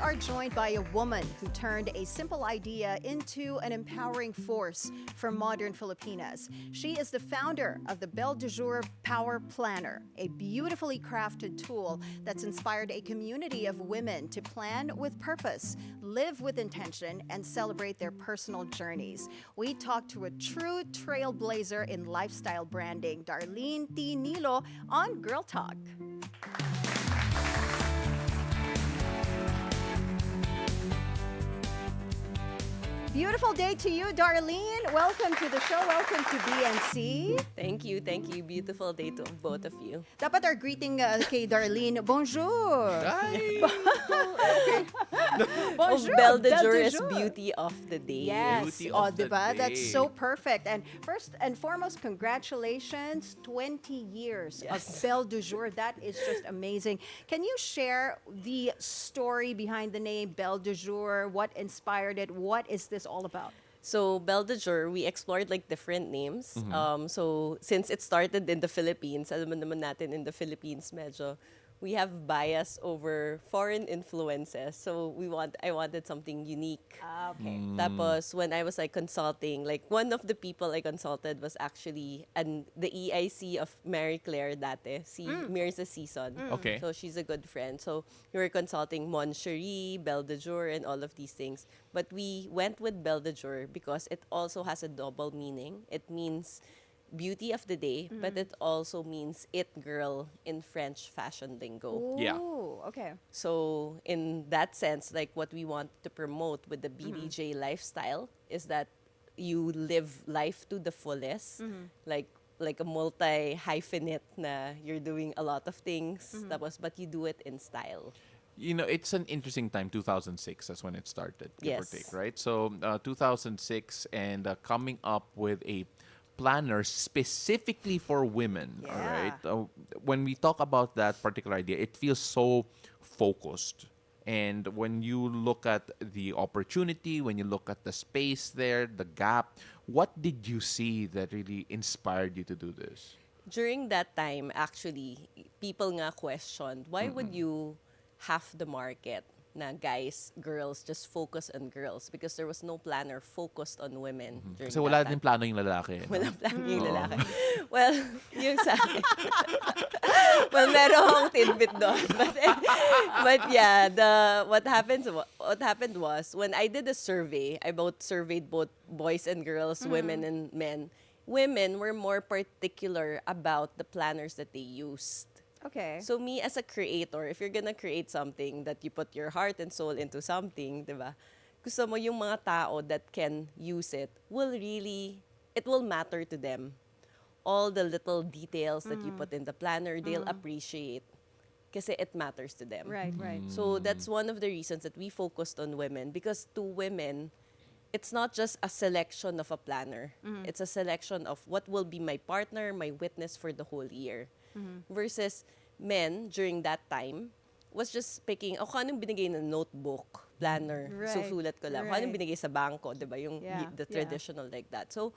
are joined by a woman who turned a simple idea into an empowering force for modern Filipinas. She is the founder of the Belle de Jour Power Planner, a beautifully crafted tool that's inspired a community of women to plan with purpose, live with intention, and celebrate their personal journeys. We talked to a true trailblazer in lifestyle branding, Darlyn Ty-Nilo, on Girl Talk. Beautiful day to you, Darlyn. Welcome to the show. Welcome to BNC. Thank you. Beautiful day to both of you. Dapat our greeting kay Darlyn, bonjour. Hi! Bonjour. Belle de Belle Jour de is Jour. beauty of the day. Yes. Beauty Oh, of the diba? That's day. so perfect. And first and foremost, congratulations. 20 years Yes. of Belle de Jour. That is just amazing. Can you share the story behind the name Belle de Jour? What inspired it? What is this all about? So Belle de Jour, we explored like different names. So since it started in the Philippines, alam mo naman natin in the Philippines medyo we have bias over foreign influences. So I wanted something unique. Okay. Tapos when I was like consulting, like one of the people I consulted was actually the EIC of Mary Claire dati, si Mirza Season. Okay. So she's a good friend. So we were consulting Mon Cherie, Belle de Jour, and all of these things. But we went with Belle de Jour because it also has a double meaning. It means beauty of the day, but it also means it girl in French fashion lingo. Yeah. Ooh, okay. So in that sense, like what we want to promote with the BDJ lifestyle is that you live life to the fullest, like a multi-hyphenate na you're doing a lot of things, but you do it in style. You know, it's an interesting time, 2006, that's when it started, give or Yes. take, right? So 2006 and coming up with a planner specifically for women, all Yeah. right? When we talk about that particular idea, it feels so focused. And when you look at the opportunity, when you look at the space there, the gap, what did you see that really inspired you to do this? During that time, actually, people nga questioned, why would you have the market na guys, girls, just focus on girls? Because there was no planner focused on women during Kasi that wala time. din plano yung lalaki. No? Walang plano yung lalaki. Well, yung sa akin. Well, meron akong tidbit doon. But yeah, what happened was, when I did a survey, I surveyed both boys and girls, women and men. Women were more particular about the planners that they used. Okay. So me as a creator, if you're gonna create something that you put your heart and soul into something, di ba? Gusto mo yung mga tao that can use it it will matter to them. All the little details that you put in the planner, they'll appreciate kasi it matters to them. Right, right. So that's one of the reasons that we focused on women, because to women, it's not just a selection of a planner. It's a selection of what will be my partner, my witness for the whole year. Versus men during that time was just picking, kung anong binigay na notebook, planner, Right, susulat ko lang. Kung anong right. binigay sa bangko, di ba? Yung Yeah, the yeah. traditional like that. So,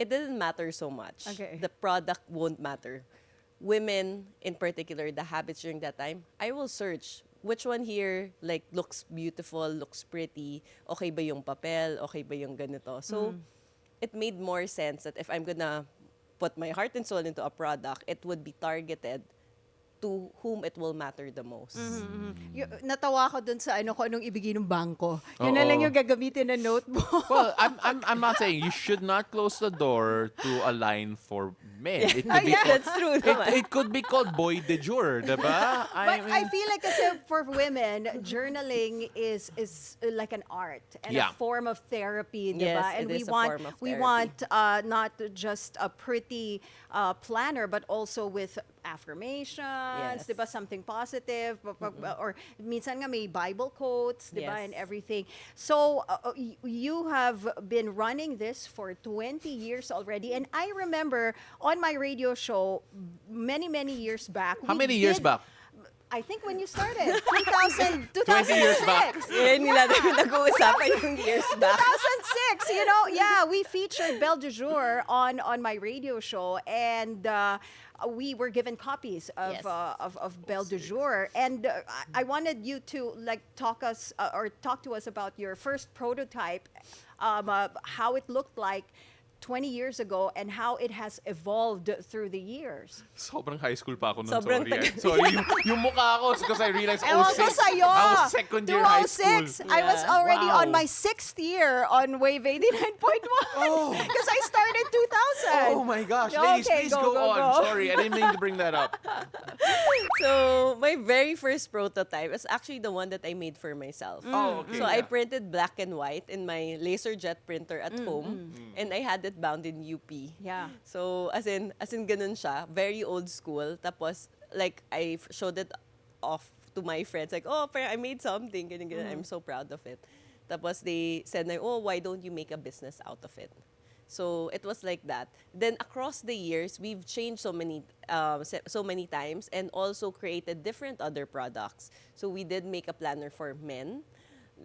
it didn't matter so much. Okay. The product won't matter. Women, in particular, the habits during that time, I will search which one here like looks beautiful, looks pretty, okay ba yung papel, okay ba yung ganito. So, it made more sense that if I'm gonna put my heart and soul into a product, it would be targeted to whom it will matter the most. Natawa ko dun sa kung anong ibigay ng bangko. Yun na Oo. lang yung gagamitin na notebook. Well, I'm not saying you should not close the door to a line for men. It could be Yeah, called, That's true naman. it could be called boy de jour, diba? But I feel like kasi for women, journaling is like an art and a Yeah. form of therapy, Yes, diba? it And we is a want form of we therapy. want not just a pretty planner, but also with affirmations, Yes. diba? Something positive, or minsan nga may Bible quotes, diba? Yes. And everything. So you have been running this for 20 years already, and I remember on my radio show many years back. How we many years did- back? I think when you started, 2000, 20 years back. 2006. Ngayon nila nag-uusapan yung years back. 2006, we featured Belle de Jour on my radio show, and we were given copies of Yes. of Belle de Jour, and I wanted you to like talk us or talk to us about your first prototype, how it looked like 20 years ago and how it has evolved through the years. Sobrang high school pa ako nun, Sobrang sorry. tagal. Sorry, yung mukha ko, because I realized Ewan ko 06. sa'yo. I was second year high school. 206. I was Yeah. already Wow. on my 6th year on Wave 89.1 Oh. because I started 2000. Oh my gosh. Okay, Ladies, please go, go, go, on. go. Sorry, I didn't mean to bring that up. So my very first prototype is actually the one that I made for myself. Oh, okay. So I yeah. printed black and white in my laser jet printer at home, and I had it bound in UP. Yeah. So as in ganun siya, very old school. Tapos like I showed it off to my friends like, "Oh, I made something." Ganun, ganun. I'm so proud of it. Tapos they said like, "Oh, why don't you make a business out of it?" So it was like that. Then across the years, we've changed so many times and also created different other products. So we did make a planner for men.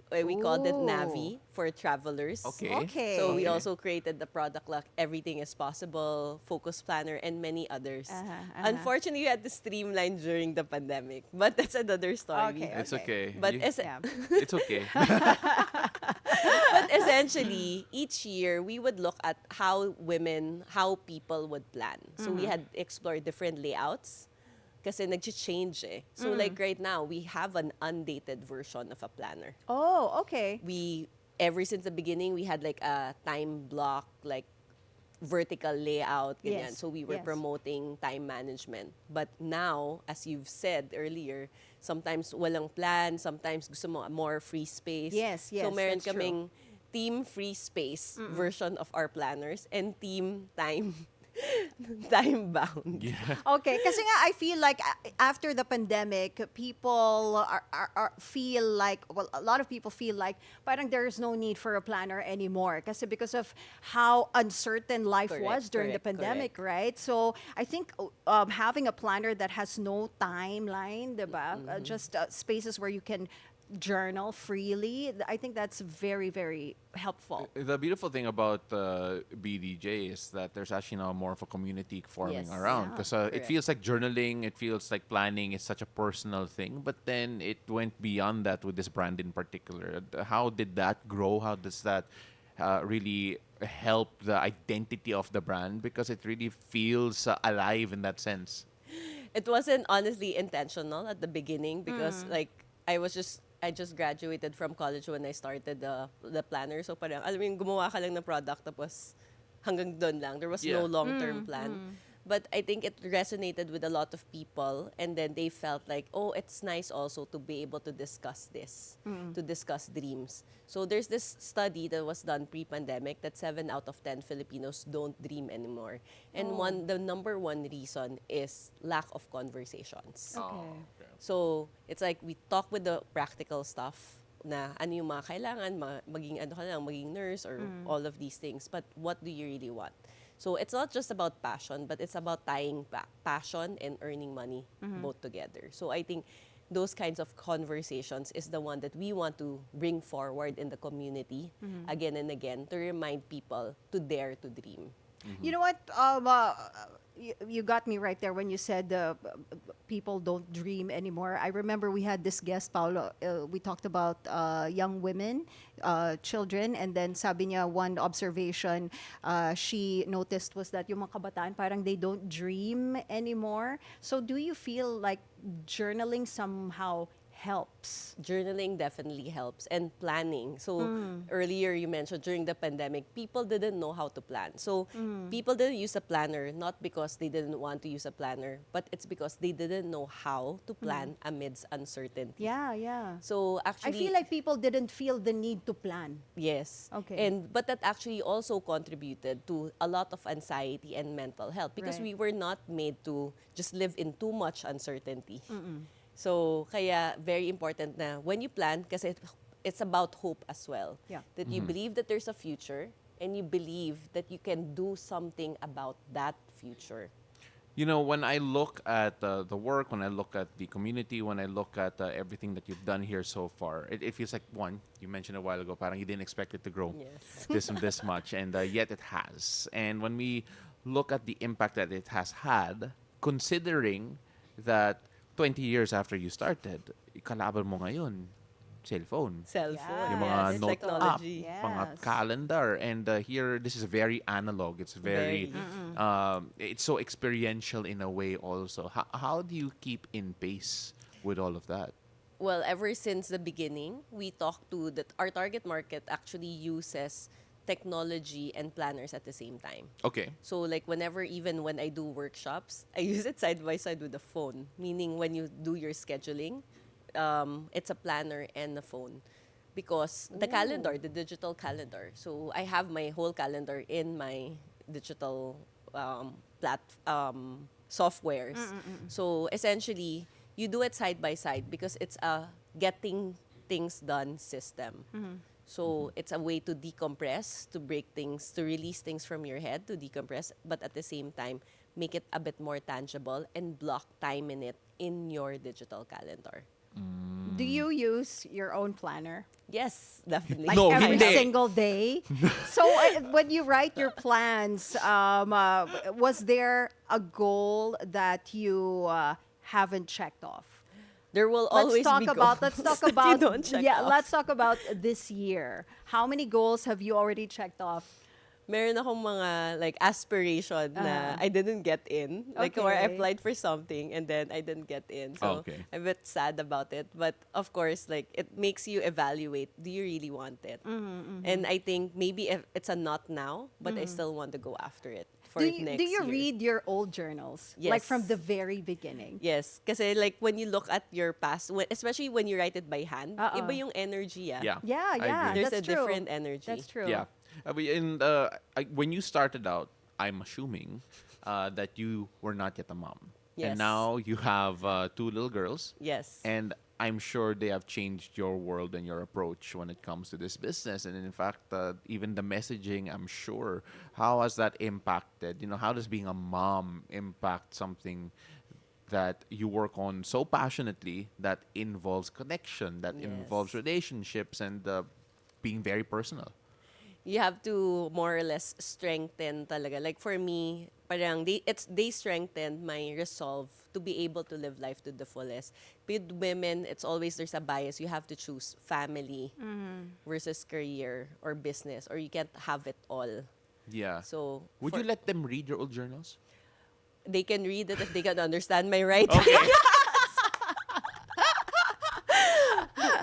We called it Ooh. Navi for travelers. Okay. Okay. So we Okay. also created the product like Everything is Possible, Focus Planner, and many others. Unfortunately, we had to streamline during the pandemic, but that's another story. Okay. It's okay. But Yeah. It's okay. But essentially, each year we would look at how people would plan. So we had explored different layouts kasi nag-change eh. So like right now, we have an undated version of a planner. Oh, okay. Ever since the beginning, we had like a time block, like vertical layout, ganyan. Yes, So we were yes. promoting time management. But now, as you've said earlier, sometimes walang plan, sometimes gusto mo more free space. Yes, yes, So meron that's true. kaming team free space version of our planners and team time time bound. Yeah. Okay, kasi nga I feel like after the pandemic, people feel like, well, a lot of people feel like parang there's no need for a planner anymore kasi because of how uncertain life Correct, was during the correct, pandemic, right? So I think having a planner that has no timeline, diba? Just spaces where you can journal freely, I think that's very, very helpful. The beautiful thing about BDJ is that there's actually now more of a community forming Yes. around Yeah, because it correct. feels like journaling, it feels like planning is such a personal thing, but then it went beyond that with this brand in particular. How did that grow? How does that really help the identity of the brand? Because it really feels alive in that sense. It wasn't honestly intentional at the beginning because like I just graduated from college when I started the planner. So parang alam mo yung gumawa ka lang ng product tapos hanggang doon lang. There was no Yeah. long-term plan. But I think it resonated with a lot of people and then they felt like, oh, it's nice also to be able to discuss this, to discuss dreams. So there's this study that was done pre-pandemic that 7 out of 10 Filipinos don't dream anymore. And the number one reason is lack of conversations. Okay. So, it's like we talk with the practical stuff na ano yung mga kailangan, maging ano ka lang, maging nurse or all of these things. But what do you really want? So, it's not just about passion, but it's about tying passion and earning money both together. So, I think those kinds of conversations is the one that we want to bring forward in the community again and again to remind people to dare to dream. You know what? You got me right there when you said people don't dream anymore. I remember we had this guest, Paolo. We talked about young women, children, and then sabi niya one observation she noticed was that yung mga kabataan parang they don't dream anymore. So do you feel like journaling somehow helps? Journaling definitely helps and planning. So earlier you mentioned during the pandemic, people didn't know how to plan. So people didn't use a planner, not because they didn't want to use a planner, but it's because they didn't know how to plan amidst uncertainty. Yeah, yeah. So I actually, feel like people didn't feel the need to plan. yes. Okay. But that actually also contributed to a lot of anxiety and mental health because Right. we were not made to just live in too much uncertainty. So, kaya very important na when you plan, kasi it's about hope as well. Yeah. That you believe that there's a future and you believe that you can do something about that future. You know, when I look at the work, when I look at the community, when I look at everything that you've done here so far, it feels like, one, you mentioned a while ago, parang you didn't expect it to grow Yes. this much, and yet it has. And when we look at the impact that it has had, considering that 20 years after you started, kalaban mo ngayon, cellphone. Cellphone. Yung Yes, mga It's note technology. Yes. mga calendar. And here, this is very analog. It's very, it's so experiential in a way also. How do you keep in pace with all of that? Well, ever since the beginning, we talked to that our target market actually uses technology and planners at the same time. Okay. So like whenever, even when I do workshops, I use it side by side with the phone. Meaning when you do your scheduling, it's a planner and a phone. Because the calendar, the digital calendar. So I have my whole calendar in my digital softwares. So essentially, you do it side by side because it's a getting things done system. So it's a way to decompress, to break things, to release things from your head, to decompress, but at the same time, make it a bit more tangible and block time in it in your digital calendar. Do you use your own planner? Yes, definitely. Like No, every hindi. single day? So when you write your plans, was there a goal that you haven't checked off? There will Let's always talk be about goals let's talk that you about don't check yeah, off. let's talk about this year. How many goals have you already checked off? Meron akong mga like aspiration na I didn't get in. Like or I Okay. applied for something and then I didn't get in. So Okay. I'm a bit sad about it. But of course, like it makes you evaluate, do you really want it? And I think maybe if it's a not now, but I still want to go after it for Do next you year. read your old journals? Like from Yes. the very beginning? Yes, kasi like when you look at your past, especially when you write it by hand, iba yung energy. Yeah. Yeah, I yeah. agree. There's that's a true. different energy. That's true. Yeah. When you started out, I'm assuming that you were not yet a mom. Yes. And now you have two little girls. Yes. And I'm sure they have changed your world and your approach when it comes to this business. And in fact, even the messaging, I'm sure. How has that impacted? How does being a mom impact something that you work on so passionately that involves connection, that involves Yes. relationships, and being very personal? You have to more or less strengthen talaga. Like for me, parang they strengthened my resolve to be able to live life to the fullest. With women, it's always there's a bias. You have to choose family versus career or business, or you can't have it all. Yeah. So Would you let them read your old journals? they can read it if they can understand my writing. Okay.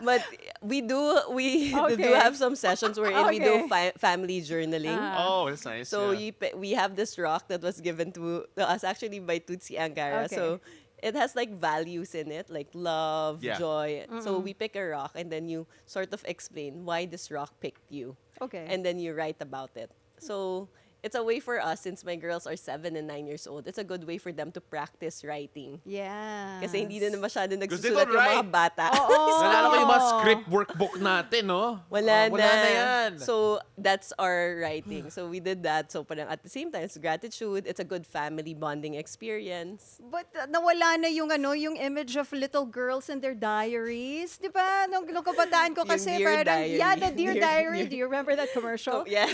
But we do Okay. have some sessions wherein we do Okay. family journaling. Oh, that's nice. So yeah. we have this rock that was given to us actually by Tutsi Angara. Okay. So it has like values in it, like love, Yeah. joy. So we pick a rock and then you sort of explain why this rock picked you. Okay. And then you write about it. So it's a way for us, since my girls are 7 and 9 years old, it's a good way for them to practice writing. yeah. Kasi hindi na masyado they nagsusulat don't yung mga write. bata. Nalala ko yung mga script workbook natin, no? Wala Wala na yan. So, that's our writing. So, we did that. So, parang at the same time, it's gratitude. It's a good family bonding experience. But nawala na yung image of little girls and their diaries. Di ba? Nung kabataan ko Yung kasi Dear parang, Diary. yeah, the Dear Dear- Diary. Do you remember that commercial? Yes.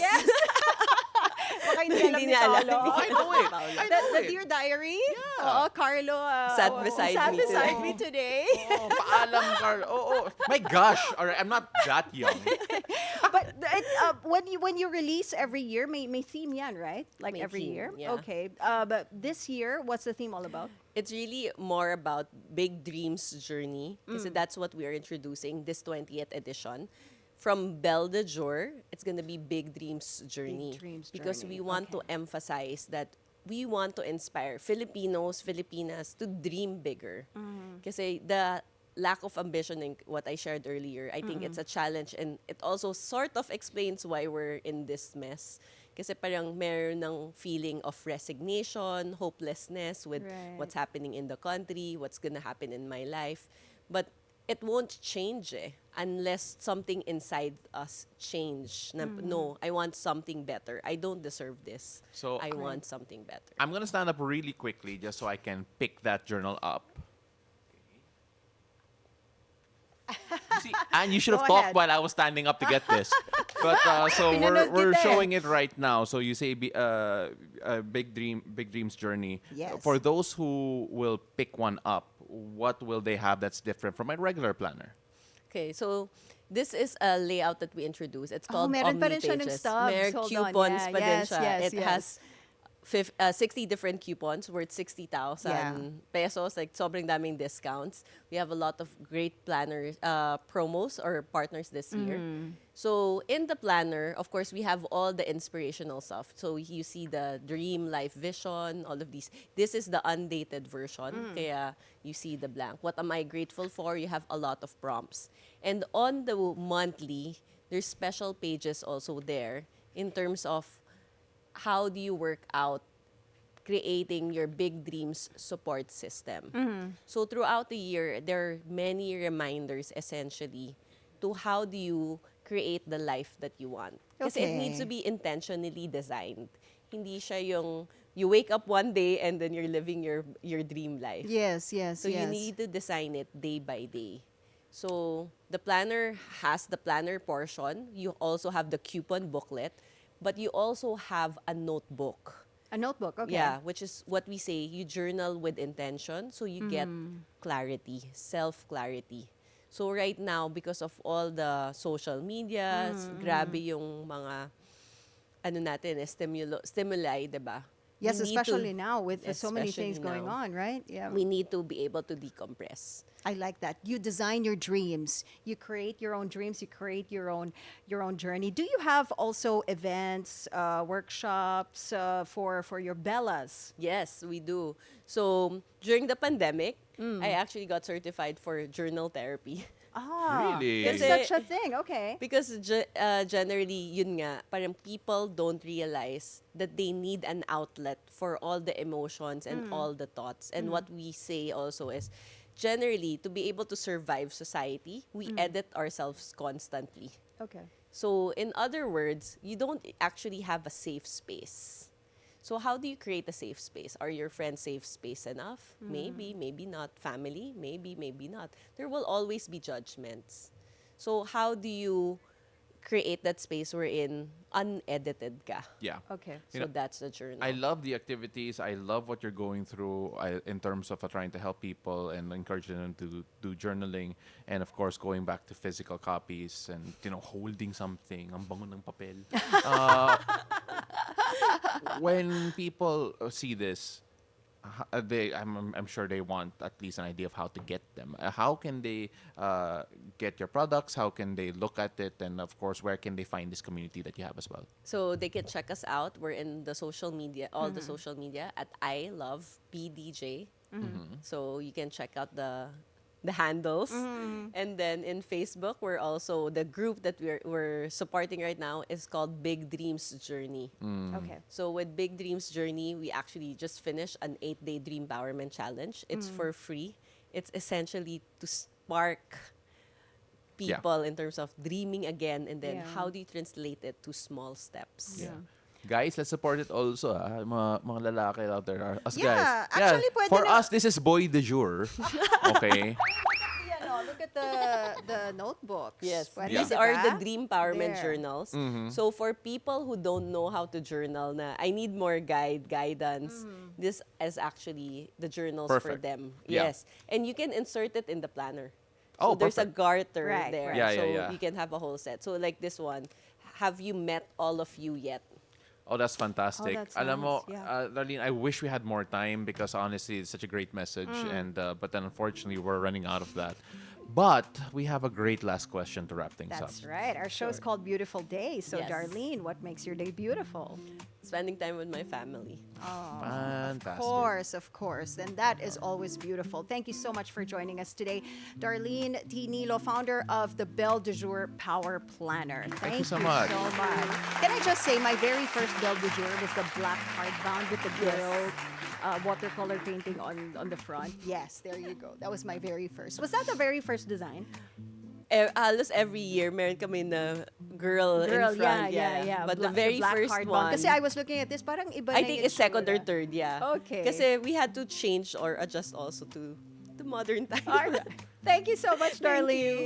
Baka hindi alam Hindi ni niya alam. Paolo. I know it. I The, know the it. Dear Diary? Yeah. Oo, Carlo. Sat beside me beside today. me today. Oh, paalam, Carl. Oh. My gosh. All right, I'm not that young. But when you release every year, may theme yan, right? Like May every theme, year? yeah. Okay. But this year, what's the theme all about? It's really more about Big Dreams Journey. Kasi that's what we are introducing this 20th edition. From Belle de Jour, it's going to be Big Dreams Journey. Dreams Because Journey, we want to okay. emphasize that we want to inspire Filipinos, Filipinas to dream bigger. Kasi the lack of ambition in what I shared earlier, I think it's a challenge, and it also sort of explains why we're in this mess. Kasi parang meron ng feeling of resignation, hopelessness with Right. what's happening in the country, what's gonna happen in my life. But it won't change unless something inside us change. No, I want something better. I don't deserve this. So- I want something better. I'm gonna stand up really quickly just so I can pick that journal up. You see, and you should have Go talked ahead. while I was standing up to get this. But so Pinanood we're kita eh. showing it right now. So you say big dreams journey. Yes. For those who will pick one up, what will they have that's different from a regular planner? Okay, so this is a layout that we introduced. It's called meron pa Omni rin siya ng Pages. stubs. May Hold on. coupons Yeah, pa din yes, siya. yes, It yes. has 60 different coupons worth 60,000 Yeah. pesos. Like, sobrang daming discounts. We have a lot of great planners, promos or partners this year. So in the planner, of course, we have all the inspirational stuff. So you see the dream, life, vision, all of these. This is the undated version. Kaya you see the blank. What am I grateful for? You have a lot of prompts. And on the monthly, there's special pages also there in terms of how do you work out creating your big dreams support system. So throughout the year, there are many reminders essentially to how do you create the life that you want. Kasi it needs to Okay. be intentionally designed. Hindi siya yung you wake up one day and then you're living your dream life. Yes, yes, So yes. you need to design it day by day. So the planner has the planner portion. You also have the coupon booklet, but you also have a notebook. A notebook, okay. Yeah, which is what we say, you journal with intention so you get clarity, self-clarity. So right now, because of all the social medias, grabe yung mga ano natin, stimuli, 'di ba? Yes, We need to- especially now with so many especially things going now. on, right? Yeah. We need to be able to decompress. I like that. You design your dreams. You create your own dreams. You create your own journey. Do you have also events, workshops for your Bellas? Yes, we do. So during the pandemic, I actually got certified for journal therapy. Ah, Really? there's Kasi- such a thing. Okay. Because generally, yun nga, parang people don't realize that they need an outlet for all the emotions and all the thoughts. And what we say also is, generally, to be able to survive society, we edit ourselves constantly. Okay. So, in other words, you don't actually have a safe space. So, how do you create a safe space? Are your friends safe space enough? Maybe, maybe not. Family? Maybe, maybe not. There will always be judgments. So, how do you create that space wherein unedited ka? Yeah. Okay. So, You know, that's the journal. I love the activities. I love what you're going through in terms of trying to help people and encouraging them to do journaling. And of course, going back to physical copies and, holding something. Ang bango ng papel. When people see this, I'm sure they want at least an idea of how to get them. How can they get your products? How can they look at it? And of course, where can they find this community that you have as well? So they can check us out. We're in the social media, all the social media at I Love PDJ. So you can check out the handles. And then in Facebook, we're also, the group that we're supporting right now is called Big Dreams Journey. Okay. So with Big Dreams Journey, we actually just finished an 8-day Dream Empowerment Challenge. It's for free. It's essentially to spark Yeah. people in terms of dreaming again, and then Yeah. how do you translate it to small steps? Yeah. Guys, let's support it also. Mga lalaki out there. Us Yeah, guys. actually, pwede For na- us, this is Boy de Jour. Okay? Yeah, no, look at the notebooks. Yes, Pwede, these diba? are the Dream Empowerment There. journals. So for people who don't know how to journal, na I need more guidance, this is actually the journals for Perfect. them. Yeah. Yes, and you can insert it in the planner. Oh, So there's a perfect. garter Right, there, right. Yeah, so yeah, yeah. you can have a whole set. So like this one, have you met all of you yet? Oh, that's fantastic. that's Alam mo, nice, yeah. Darlene, I wish we had more time because honestly, it's such a great message. And but then unfortunately, we're running out of that. But we have a great last question to wrap things That's up. right. Our show is called Beautiful Day. So, Yes. Darlene, what makes your day beautiful? Spending time with my family. Fantastic. Of course. And that is always beautiful. Thank you so much for joining us today. Darlyn Ty-Nilo, founder of the Belle de Jour Power Planner. Thank you so much. Can I just say, my very first Belle de Jour was the black hardbound with the girl watercolor painting on the front. Yes, there you go. That was my very first. Was that the very first design? Halos every year, meron kami na girl in front. yeah. But the Bla- very black first hardbound. one, Kasi I was looking at this, parang iba na I yung think it's second or itsura. third, yeah. Okay. Kasi we had to change or adjust also to the modern time. All right. Thank you so much, Thank Darlene. you.